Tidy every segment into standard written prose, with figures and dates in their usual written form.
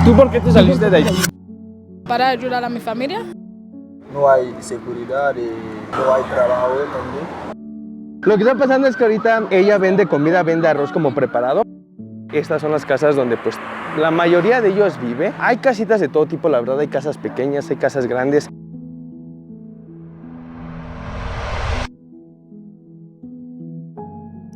¿Tú por qué te saliste de Haití? Para ayudar a mi familia. No hay seguridad y no hay trabajo también. Lo que está pasando es que ahorita ella vende comida, vende arroz como preparado. Estas son las casas donde pues la mayoría de ellos vive. Hay casitas de todo tipo, la verdad, hay casas pequeñas, hay casas grandes.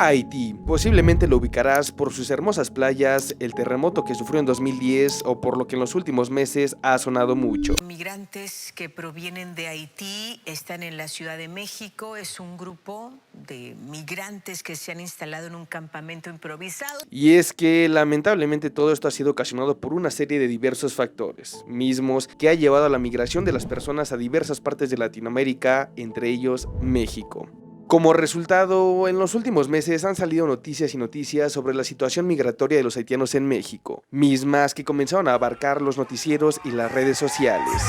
Haití, posiblemente lo ubicarás por sus hermosas playas, el terremoto que sufrió en 2010 o por lo que en los últimos meses ha sonado mucho. Migrantes que provienen de Haití están en la Ciudad de México. Es un grupo de migrantes que se han instalado en un campamento improvisado. Y es que lamentablemente todo esto ha sido ocasionado por una serie de diversos factores, mismos que ha llevado a la migración de las personas a diversas partes de Latinoamérica, entre ellos México. Como resultado, en los últimos meses han salido noticias y noticias sobre la situación migratoria de los haitianos en México, mismas que comenzaron a abarcar los noticieros y las redes sociales.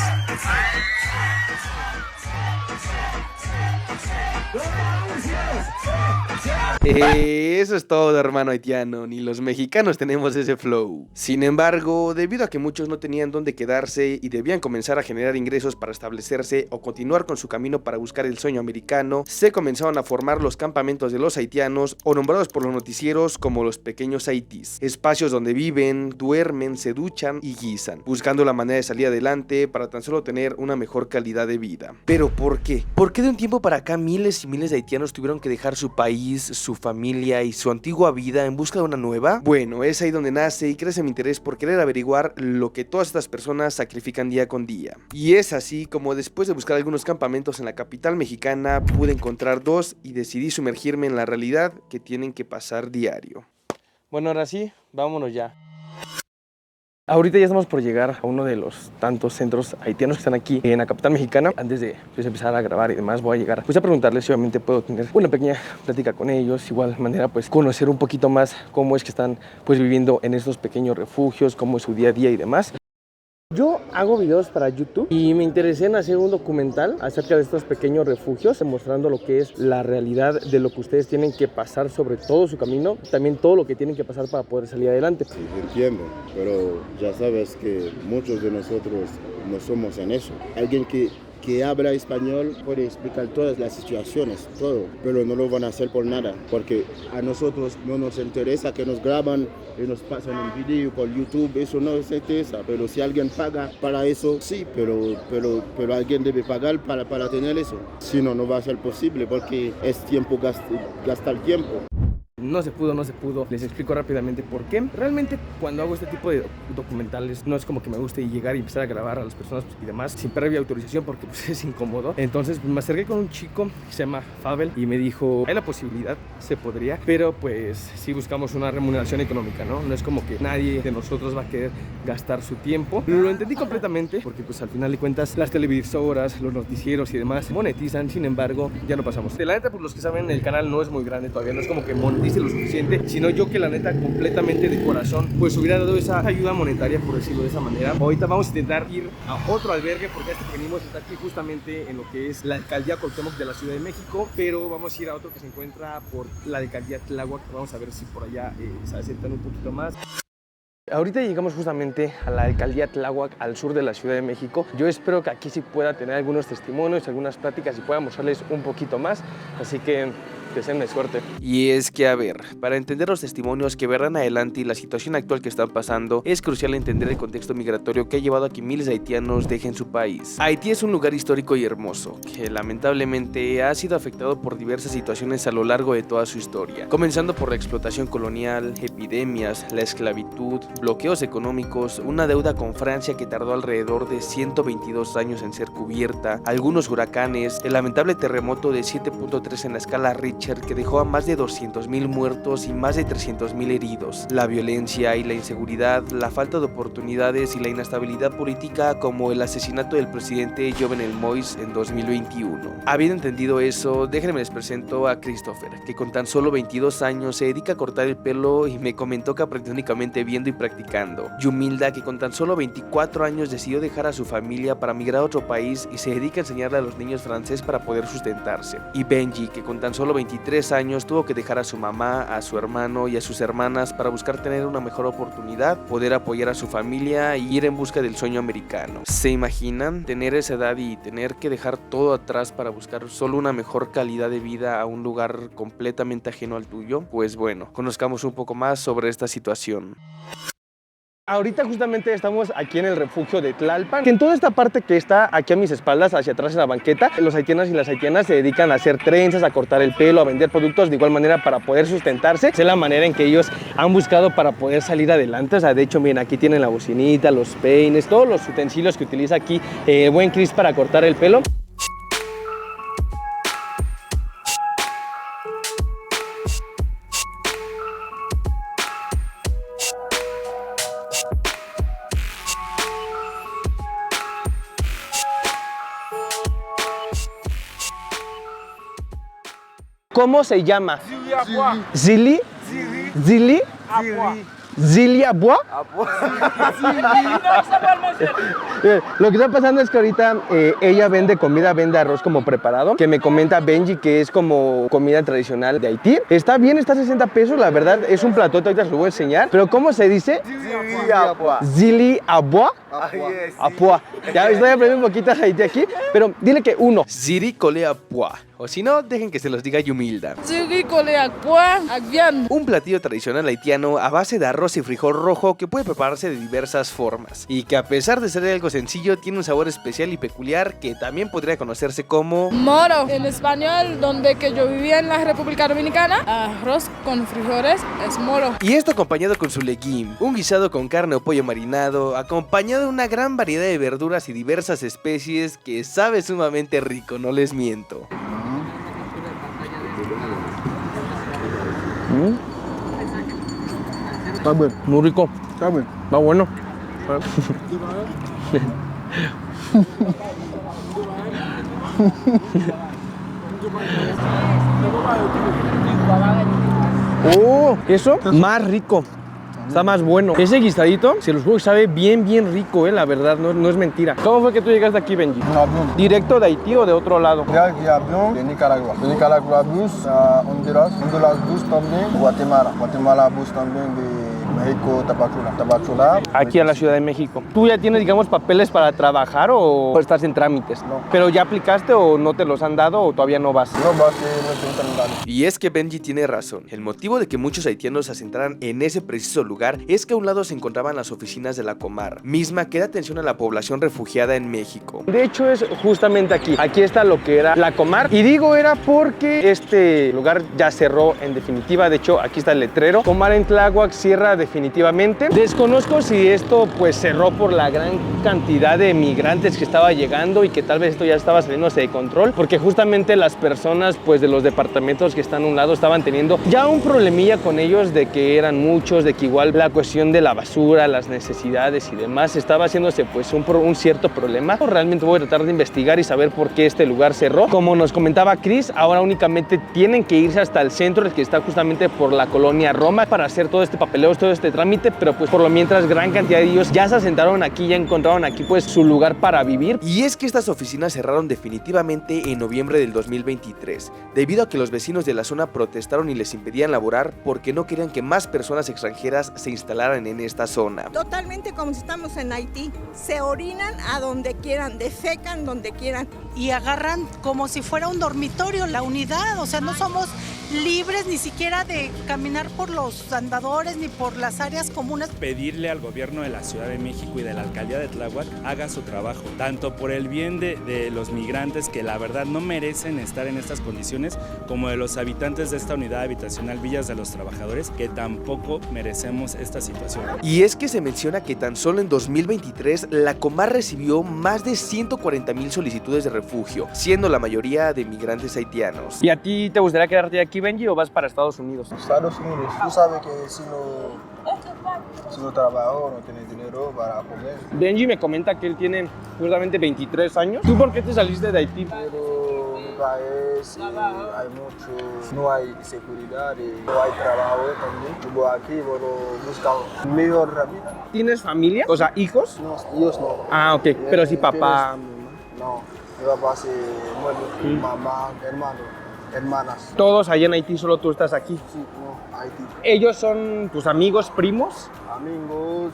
Eso es todo, hermano haitiano, ni los mexicanos tenemos ese flow. Sin embargo, debido a que muchos no tenían dónde quedarse y debían comenzar a generar ingresos para establecerse o continuar con su camino para buscar el sueño americano, se comenzaron a formar los campamentos de los haitianos, o nombrados por los noticieros como los pequeños Haitís, espacios donde viven, duermen, se duchan y guisan, buscando la manera de salir adelante para tan solo tener una mejor calidad de vida. ¿Pero por qué? ¿Por qué de un tiempo para acá miles y miles de haitianos tuvieron que dejar su país, su familia y su antigua vida en busca de una nueva? Bueno, es ahí donde nace y crece mi interés por querer averiguar lo que todas estas personas sacrifican día con día. Y es así como después de buscar algunos campamentos en la capital mexicana, pude encontrar dos y decidí sumergirme en la realidad que tienen que pasar diario. Bueno, ahora sí, vámonos ya. Ahorita ya estamos por llegar a uno de los tantos centros haitianos que están aquí en la capital mexicana. Antes de empezar a grabar y demás, voy a llegar pues a preguntarles si obviamente puedo tener una pequeña plática con ellos. Igual manera pues conocer un poquito más cómo es que están pues viviendo en estos pequeños refugios, cómo es su día a día y demás. Yo hago videos para YouTube y me interesé en hacer un documental acerca de estos pequeños refugios, mostrando lo que es la realidad de lo que ustedes tienen que pasar sobre todo su camino, también todo lo que tienen que pasar para poder salir adelante. Sí, entiendo, pero ya sabes que muchos de nosotros no somos en eso. Alguien que habla español puede explicar todas las situaciones, todo, pero no lo van a hacer por nada, porque a nosotros no nos interesa que nos graban y nos pasan un video por YouTube, eso no nos interesa, pero si alguien paga para eso, sí, pero alguien debe pagar para tener eso, si no, no va a ser posible, porque es tiempo, gastar tiempo. No se pudo. Les explico rápidamente por qué. Realmente cuando hago este tipo de documentales no es como que me guste llegar y empezar a grabar a las personas y demás sin previa autorización, porque pues es incómodo. Entonces me acerqué con un chico que se llama Fabel y me dijo, hay la posibilidad, se podría, pero pues sí buscamos una remuneración económica, ¿no? No es como que nadie de nosotros va a querer gastar su tiempo. Lo entendí completamente, porque pues al final de cuentas las televisoras, los noticieros y demás monetizan. Sin embargo, ya lo pasamos. De la neta, pues los que saben, el canal no es muy grande todavía, no es como que monetice lo suficiente, sino yo que la neta completamente de corazón pues hubiera dado esa ayuda monetaria, por decirlo de esa manera. Ahorita vamos a intentar ir a otro albergue, porque este que venimos está aquí justamente en lo que es la alcaldía Cuauhtémoc de la Ciudad de México, pero vamos a ir a otro que se encuentra por la alcaldía Tláhuac. Vamos a ver si por allá se acercan un poquito más. Ahorita llegamos justamente a la alcaldía Tláhuac, al sur de la Ciudad de México. Yo espero que aquí sí pueda tener algunos testimonios, algunas pláticas y pueda mostrarles un poquito más, así que deseenme suerte. Y es que, a ver, para entender los testimonios que verán adelante y la situación actual que están pasando, es crucial entender el contexto migratorio que ha llevado a que miles de haitianos dejen su país. Haití es un lugar histórico y hermoso, que lamentablemente ha sido afectado por diversas situaciones a lo largo de toda su historia, comenzando por la explotación colonial, epidemias, la esclavitud, bloqueos económicos, una deuda con Francia que tardó alrededor de 122 años en ser cubierta, algunos huracanes, el lamentable terremoto de 7.3 en la escala Richter que dejó a más de 200,000 muertos y más de 300,000 heridos, la violencia y la inseguridad, la falta de oportunidades y la inestabilidad política, como el asesinato del presidente Jovenel Moïse en 2021. Habiendo entendido eso, déjenme les presento a Christopher, que con tan solo 22 años se dedica a cortar el pelo y me comentó que aprendió únicamente viendo y practicando. Yumilda, que con tan solo 24 años decidió dejar a su familia para migrar a otro país y se dedica a enseñarle a los niños francés para poder sustentarse. Y Benji, que con tan solo 23 años tuvo que dejar a su mamá, a su hermano y a sus hermanas para buscar tener una mejor oportunidad, poder apoyar a su familia y ir en busca del sueño americano. ¿Se imaginan tener esa edad y tener que dejar todo atrás para buscar solo una mejor calidad de vida a un lugar completamente ajeno al tuyo? Pues bueno, conozcamos un poco más sobre esta situación. Ahorita justamente estamos aquí en el refugio de Tlalpan, que en toda esta parte que está aquí a mis espaldas, hacia atrás en la banqueta, los haitianos y las haitianas se dedican a hacer trenzas, a cortar el pelo, a vender productos de igual manera para poder sustentarse. Esa es la manera en que ellos han buscado para poder salir adelante. O sea, de hecho, miren, aquí tienen la bocinita, los peines, todos los utensilios que utiliza aquí buen Chris para cortar el pelo. ¿Cómo se llama? Zili. Zili. Zili Abois. Lo que está pasando es que ahorita ella vende comida, vende arroz como preparado, que me comenta Benji que es como comida tradicional de Haití. Está bien, está a 60 pesos, la verdad es un platote, ahorita se lo voy a enseñar. Pero ¿cómo se dice? Zili Abois. Abois. Ya estoy aprendiendo un poquito de Haití aquí, pero dile que uno. Ziri Cole Abois. O si no, dejen que se los diga Yumilda. Un platillo tradicional haitiano a base de arroz y frijol rojo que puede prepararse de diversas formas y que a pesar de ser algo sencillo tiene un sabor especial y peculiar que también podría conocerse como Moro. En español, donde que yo vivía en la República Dominicana, arroz con frijoles es moro. Y esto acompañado con su leguim, un guisado con carne o pollo marinado, acompañado de una gran variedad de verduras y diversas especies que sabe sumamente rico, no les miento. Está bien, muy rico. Está bien. Está bueno. Oh, eso más rico. Está más bueno. Ese guisadito, se los juro que sabe bien rico, la verdad, no es mentira. ¿Cómo fue que tú llegaste aquí, Benji? Un avión. ¿Directo de Haití o de otro lado? De aquí avión de Nicaragua. De Nicaragua bus a Honduras. Honduras bus también. Guatemala. Guatemala bus también de México, Tapachula. Tapachula. Aquí a la Ciudad de México. ¿Tú ya tienes, digamos, papeles para trabajar o estás en trámites? No. ¿Pero ya aplicaste o no te los han dado o todavía no vas? No va a ser nuestro internado. Y es que Benji tiene razón. El motivo de que muchos haitianos se asentaran en ese preciso lugar es que a un lado se encontraban las oficinas de la Comar, misma que da atención a la población refugiada en México. De hecho es justamente aquí. Aquí está lo que era la Comar. Y digo era porque este lugar ya cerró en definitiva. De hecho aquí está el letrero. Comar en Tláhuac cierra definitivamente. Desconozco si esto pues cerró por la gran cantidad de migrantes que estaba llegando y que tal vez esto ya estaba saliéndose de control. Porque justamente las personas pues de los departamentos que están a un lado estaban teniendo ya un problemilla con ellos de que eran muchos, de que igual la cuestión de la basura, las necesidades y demás estaba haciéndose pues un cierto problema. Realmente voy a tratar de investigar y saber por qué este lugar cerró. Como nos comentaba Chris, ahora únicamente tienen que irse hasta el centro, el que está justamente por la colonia Roma, para hacer todo este papeleo, todo este trámite, pero pues por lo mientras gran cantidad de ellos ya se asentaron aquí, ya encontraron aquí pues su lugar para vivir. Y es que estas oficinas cerraron definitivamente en noviembre del 2023, debido a que los vecinos de la zona protestaron y les impedían laborar porque no querían que más personas extranjeras se instalaran en esta zona. Totalmente como si estamos en Haití. Se orinan a donde quieran, defecan donde quieran. Y agarran como si fuera un dormitorio la unidad, o sea, no somos libres ni siquiera de caminar por los andadores ni por las áreas comunes. Pedirle al gobierno de la Ciudad de México y de la alcaldía de Tláhuac haga su trabajo, tanto por el bien de los migrantes que la verdad no merecen estar en estas condiciones, como de los habitantes de esta unidad habitacional Villas de los Trabajadores, que tampoco merecemos esta situación. Y es que se menciona que tan solo en 2023 la Comar recibió más de 140,000 solicitudes de refugio, siendo la mayoría de migrantes haitianos. ¿Y a ti te gustaría quedarte aquí, Benji, o vas para Estados Unidos? Estados Unidos. Tú sabes que si no trabajo, no tienes dinero para comer. Benji me comenta que él tiene justamente 23 años. ¿Tú por qué te saliste de Haití? Pero mi país hay mucho, no hay seguridad y no hay trabajo también. Vivo aquí, bueno, buscamos mejor vida. ¿Tienes familia? O sea, ¿hijos? No, ellos no. Ah, ok. Pero sí, papá. No, mi papá se muere, mamá, hermano, hermanas. Todos allá en Haití, solo tú estás aquí. Sí, no, Haití. ¿Ellos son tus amigos, primos? Amigos,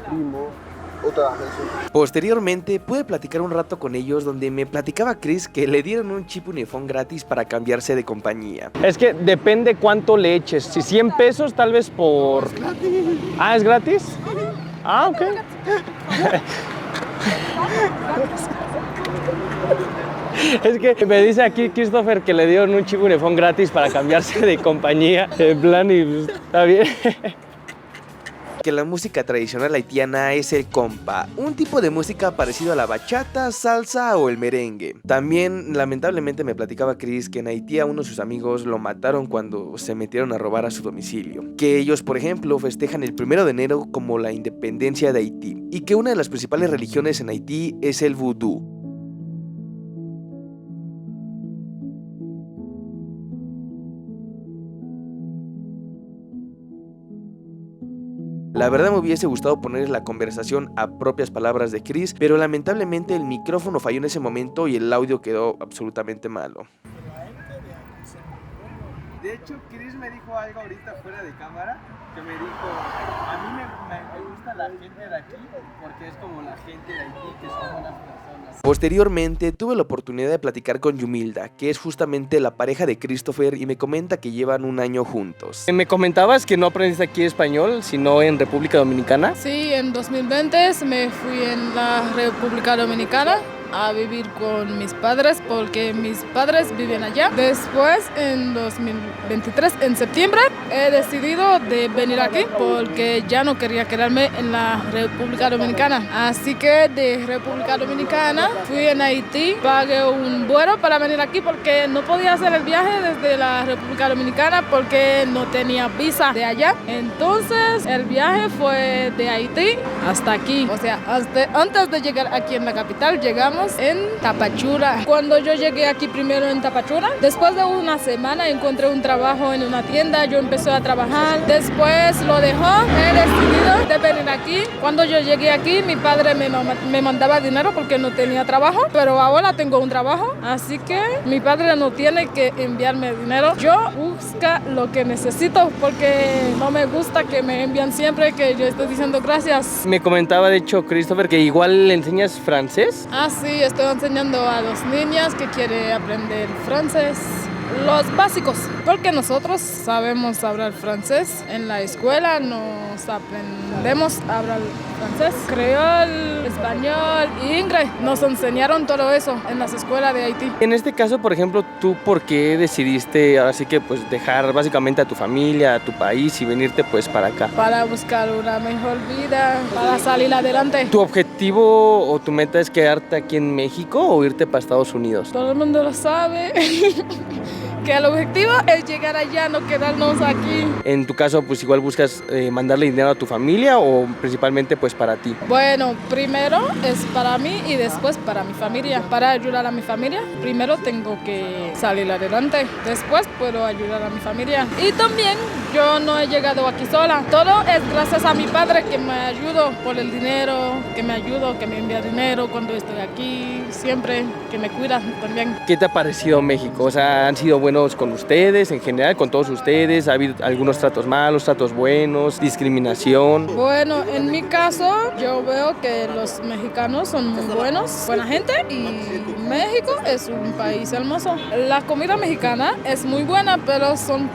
primo, otra gente. Posteriormente pude platicar un rato con ellos donde me platicaba Chris que le dieron un chip Unifón gratis para cambiarse de compañía. Es que depende cuánto le eches. Si 100 pesos, tal vez por... Ah, ¿es gratis? Ah, ok. Es que me dice aquí Christopher que le dieron un chip Unifón gratis para cambiarse de compañía. En plan, y pues, está bien. Que la música tradicional haitiana es el compa, un tipo de música parecido a la bachata, salsa o el merengue. También, lamentablemente, me platicaba Chris que en Haití a uno de sus amigos lo mataron cuando se metieron a robar a su domicilio. Que ellos, por ejemplo, festejan el 1 de enero como la independencia de Haití. Y que una de las principales religiones en Haití es el vudú. La verdad me hubiese gustado poner la conversación a propias palabras de Chris, pero lamentablemente el micrófono falló en ese momento y el audio quedó absolutamente malo. De hecho, Chris me dijo algo ahorita fuera de cámara, que me dijo, a mí me gusta la gente de aquí porque es como la gente de Haití, que son buenas personas. Posteriormente tuve la oportunidad de platicar con Yumilda, que es justamente la pareja de Christopher, y me comenta que llevan un año juntos. Me comentabas que no aprendiste aquí español, sino en República Dominicana. Sí, en 2020 me fui en la República Dominicana a vivir con mis padres porque mis padres viven allá. Después, en 2023, en septiembre, he decidido de venir aquí porque ya no quería quedarme en la República Dominicana. Así que de República Dominicana fui en Haití, pagué un vuelo para venir aquí porque no podía hacer el viaje desde la República Dominicana porque no tenía visa de allá. Entonces, el viaje fue de Haití hasta aquí. O sea, antes de llegar aquí en la capital, llegamos en Tapachula. Cuando yo llegué aquí primero en Tapachula, después de una semana encontré un trabajo en una tienda, yo empecé a trabajar, después lo dejó, he decidido de venir aquí. Cuando yo llegué aquí, mi padre me mandaba dinero porque no tenía trabajo, pero ahora tengo un trabajo, así que mi padre no tiene que enviarme dinero. Yo busco lo que necesito porque no me gusta que me envíen siempre que yo estoy diciendo gracias. Me comentaba, de hecho, Christopher, que igual le enseñas francés. Ah, sí, estoy enseñando a los niños que quieren aprender francés. Los básicos, porque nosotros sabemos hablar francés. En la escuela nos aprendemos a hablar francés, creol, español e inglés. Nos enseñaron todo eso en las escuelas de Haití. En este caso, por ejemplo, ¿tú por qué decidiste ahora sí que pues dejar básicamente a tu familia, a tu país y venirte pues para acá? Para buscar una mejor vida, para salir adelante. ¿Tu objetivo o tu meta es quedarte aquí en México o irte para Estados Unidos? Todo el mundo lo sabe. Que el objetivo es llegar allá, no quedarnos aquí. En tu caso, pues igual buscas mandarle dinero a tu familia o principalmente pues para ti. Bueno, primero es para mí y después para mi familia. Para ayudar a mi familia, primero tengo que salir adelante. Después puedo ayudar a mi familia. Y también yo no he llegado aquí sola. Todo es gracias a mi padre que me ayudó por el dinero, que me ayudó, que me envía dinero cuando estoy aquí, siempre, que me cuida también. ¿Qué te ha parecido México? O sea, ¿han sido buenos con ustedes, en general, con todos ustedes? ¿Ha habido algunos tratos malos, tratos buenos, discriminación? Bueno, en mi caso, yo veo que los mexicanos son muy buenos, buena gente, y México es un país hermoso. La comida mexicana es muy buena, pero son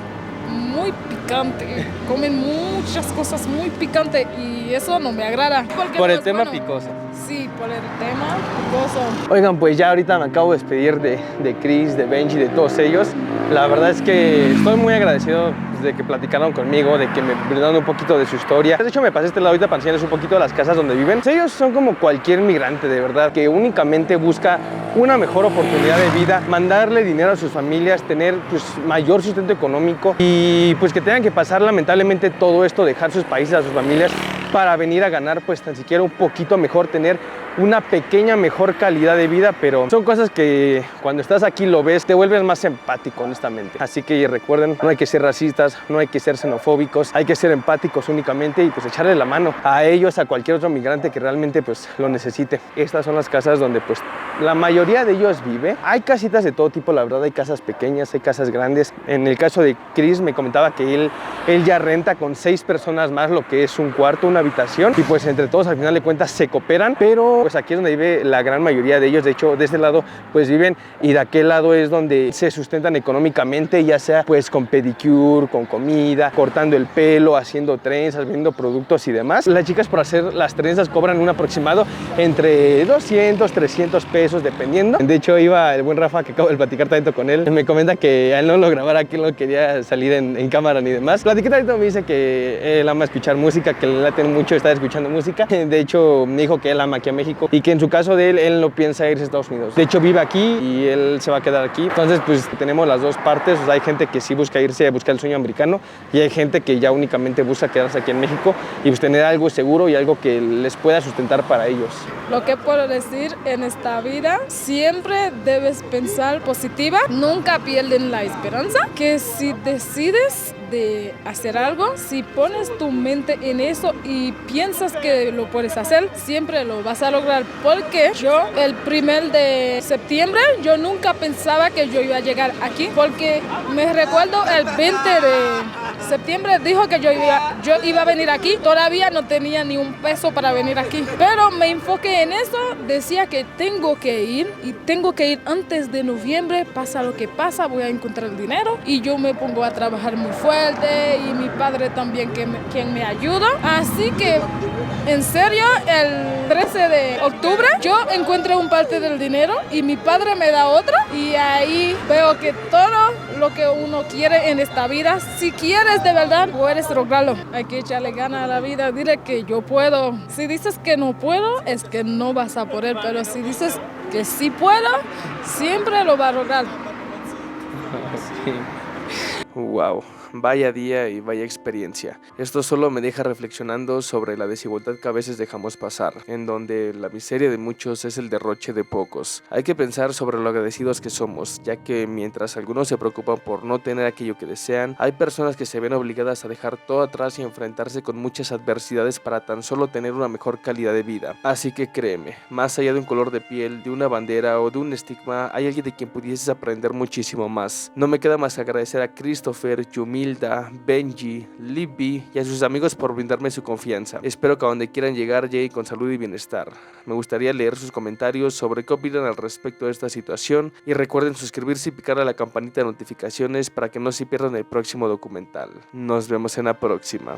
muy picantes. Comen muchas cosas muy picantes y eso no me agrada. Por el tema picoso. Sí, por el tema picoso. Oigan, pues ya ahorita me acabo de despedir de Chris, de Benji, de todos ellos. La verdad es que estoy muy agradecido de que platicaron conmigo, de que me brindaron un poquito de su historia. De hecho, me pasé este lado ahorita para enseñarles un poquito de las casas donde viven. Ellos son como cualquier migrante, de verdad, que únicamente busca una mejor oportunidad de vida, mandarle dinero a sus familias, tener pues mayor sustento económico y pues que tengan que pasar lamentablemente todo esto, dejar sus países, a sus familias, para venir a ganar pues tan siquiera un poquito mejor, tener una pequeña mejor calidad de vida, pero son cosas que cuando estás aquí lo ves, te vuelves más empático, honestamente. Así que recuerden, no hay que ser racistas, no hay que ser xenofóbicos, hay que ser empáticos únicamente y pues echarle la mano a ellos, a cualquier otro migrante que realmente pues lo necesite. Estas son las casas donde pues la mayoría de ellos vive. Hay casitas de todo tipo, la verdad, hay casas pequeñas, hay casas grandes. En el caso de Chris me comentaba que él ya renta con 6 personas más lo que es un cuarto, una habitación, y pues entre todos al final de cuentas se cooperan, pero pues aquí es donde vive la gran mayoría de ellos. De hecho, de este lado pues viven y de aquel lado es donde se sustentan económicamente, ya sea pues con pedicure, con comida, cortando el pelo, haciendo trenzas, vendiendo productos y demás. Las chicas por hacer las trenzas cobran un aproximado entre 200, 300 pesos dependiendo. De hecho iba el buen Rafa, que acabo de platicar tanto con él, me comenta que a él no lo grabara, que él no quería salir en cámara ni demás. Platiqué tanto, me dice que él ama escuchar música, que le late mucho estar escuchando música. De hecho me dijo que él ama aquí a México y que en su caso de él no piensa irse a Estados Unidos. De hecho vive aquí y él se va a quedar aquí. Entonces pues tenemos las dos partes. O sea, hay gente que sí busca irse a buscar el sueño americano y hay gente que ya únicamente busca quedarse aquí en México y pues tener algo seguro y algo que les pueda sustentar para ellos. Lo que puedo decir en esta vida, siempre debes pensar positiva, nunca pierden la esperanza, que si decides de hacer algo, si pones tu mente en eso y piensas que lo puedes hacer, siempre lo vas a lograr. Porque yo, el 1 de septiembre, yo nunca pensaba que yo iba a llegar aquí, porque me recuerdo el 20 de septiembre dijo que yo iba a venir aquí, todavía no tenía ni un peso para venir aquí, pero me enfoqué en eso, decía que tengo que ir y tengo que ir antes de noviembre, pasa lo que pasa, voy a encontrar el dinero y yo me pongo a trabajar muy fuerte y mi padre también quien me ayuda, así que en serio el 13 de octubre yo encuentro un parte del dinero y mi padre me da otra y ahí veo que todo lo que uno quiere en esta vida, si quieres de verdad, puedes lograrlo. Hay que echarle ganas a la vida, dile que yo puedo. Si dices que no puedo, es que no vas a poder, pero si dices que sí puedo, siempre lo va a lograr. Sí. Wow. Vaya día y vaya experiencia. Esto solo me deja reflexionando sobre la desigualdad que a veces dejamos pasar, en donde la miseria de muchos es el derroche de pocos. Hay que pensar sobre lo agradecidos que somos, ya que mientras algunos se preocupan por no tener aquello que desean, hay personas que se ven obligadas a dejar todo atrás y enfrentarse con muchas adversidades para tan solo tener una mejor calidad de vida. Así que créeme, más allá de un color de piel, de una bandera o de un estigma, hay alguien de quien pudieses aprender muchísimo más. No me queda más que agradecer a Christopher, Yumi, Benji, Libby y a sus amigos por brindarme su confianza. Espero que a donde quieran llegar lleguen con salud y bienestar. Me gustaría leer sus comentarios sobre qué opinan al respecto de esta situación y recuerden suscribirse y picar a la campanita de notificaciones para que no se pierdan el próximo documental. Nos vemos en la próxima.